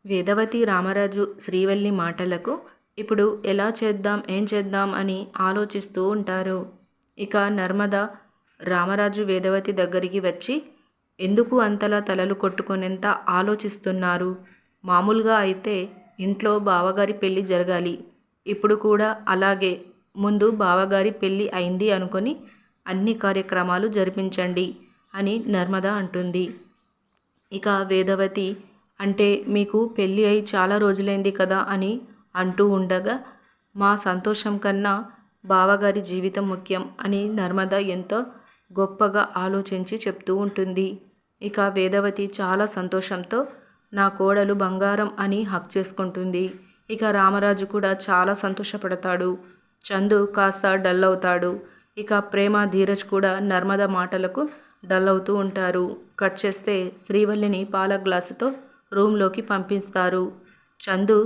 వేదవతి రామరాజు శ్రీవల్లి మాటలకు ఇప్పుడు ఎలా చేద్దాం ఏం చేద్దాం అని ఆలోచిస్తూ ఉంటారు. ఇక నర్మద రామరాజు వేదవతి దగ్గరికి వచ్చి, ఎందుకు అంతలా తలలు కొట్టుకునేంత ఆలోచిస్తున్నారు? మామూలుగా అయితే ఇంట్లో బావగారి పెళ్ళి జరగాలి. ఇప్పుడు కూడా అలాగే ముందు బావగారి పెళ్ళి అయింది అనుకొని అన్ని కార్యక్రమాలు జరిపించండి అని నర్మద అంటుంది. ఇక వేదవతి, అంటే మీకు పెళ్ళి అయి చాలా రోజులైంది కదా అని అంటూ ఉండగా, మా సంతోషం కన్నా బావగారి జీవితం ముఖ్యం అని నర్మద ఎంతో గొప్పగా ఆలోచించి చెప్తూ ఉంటుంది. ఇక వేదవతి చాలా సంతోషంతో నా కోడలు బంగారం అని హక్ చేసుకుంటుంది. ఇక రామరాజు కూడా చాలా సంతోషపడతాడు. చందు కాస్త డల్ అవుతాడు. ఇక ప్రేమ ధీరజ్ కూడా నర్మద మాటలకు డల్ అవుతూ ఉంటారు. కట్ చేస్తే శ్రీవల్లిని పాల గ్లాసుతో రూమ్లోకి పంపిస్తారు. చందు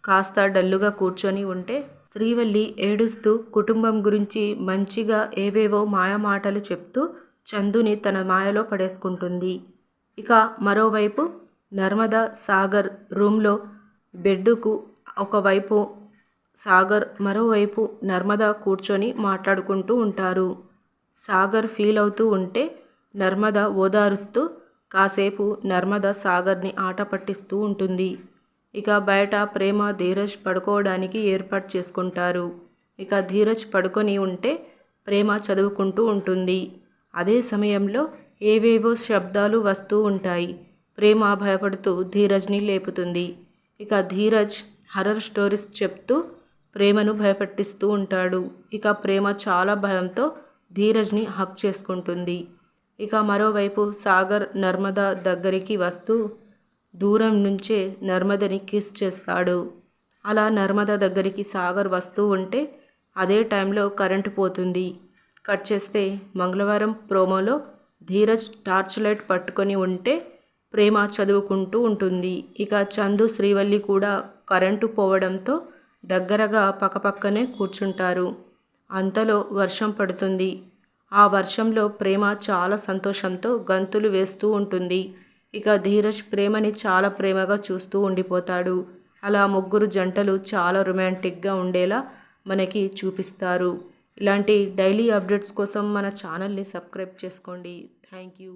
కాస్త డల్లుగా కూర్చొని ఉంటే శ్రీవల్లి ఏడుస్తూ కుటుంబం గురించి మంచిగా ఏవేవో మాయమాటలు చెప్తూ చందుని తన మాయలో పడేసుకుంటుంది. ఇక మరోవైపు నర్మద సాగర్ రూమ్లో బెడ్డుకు ఒకవైపు సాగర్ మరోవైపు నర్మద కూర్చొని మాట్లాడుకుంటూ ఉంటారు. సాగర్ ఫీల్ అవుతూ ఉంటే నర్మద ఓదారుస్తూ కాసేపు నర్మద సాగర్ని ఆట పట్టిస్తూ ఉంటుంది. ఇక బయట ప్రేమ ధీరజ్ పడుకోవడానికి ఏర్పాటు చేసుకుంటారు. ఇక ధీరజ్ పడుకొని ఉంటే ప్రేమ చదువుకుంటూ ఉంటుంది. అదే సమయంలో ఏవేవో శబ్దాలు వస్తూ ఉంటాయి. ప్రేమ భయపడుతూ ధీరజ్ని లేపుతుంది. ఇక ధీరజ్ హర్రర్ స్టోరీస్ చెప్తూ ప్రేమను భయపెట్టిస్తూ ఉంటాడు. ఇక ప్రేమ చాలా భయంతో ధీరజ్ని హక్ చేసుకుంటుంది. ఇక మరోవైపు సాగర్ నర్మద దగ్గరికి వస్తూ దూరం నుంచే నర్మదని కిస్ చేస్తాడు. అలా నర్మద దగ్గరికి సాగర్ వస్తూ ఉంటే అదే టైంలో కరెంటు పోతుంది. కట్ చేస్తే మంగళవారం ప్రోమోలో ధీరజ్ టార్చ్ లైట్ పట్టుకొని ఉంటే ప్రేమ చదువుకుంటూ ఉంటుంది. ఇక చందు శ్రీవల్లి కూడా కరెంటు పోవడంతో దగ్గరగా పక్కపక్కనే కూర్చుంటారు. అంతలో వర్షం పడుతుంది. ఆ వర్షంలో ప్రేమ చాలా సంతోషంతో గంతులు వేస్తూ ఉంటుంది. ఇక ధీరజ్ ప్రేమని చాలా ప్రేమగా చూస్తూ ఉండిపోతాడు. అలా ముగ్గురు జంటలు చాలా రొమాంటిక్గా ఉండేలా మనకి చూపిస్తారు. ఇలాంటి డైలీ అప్డేట్స్ కోసం మన ఛానల్ని సబ్స్క్రైబ్ చేసుకోండి. Thank you.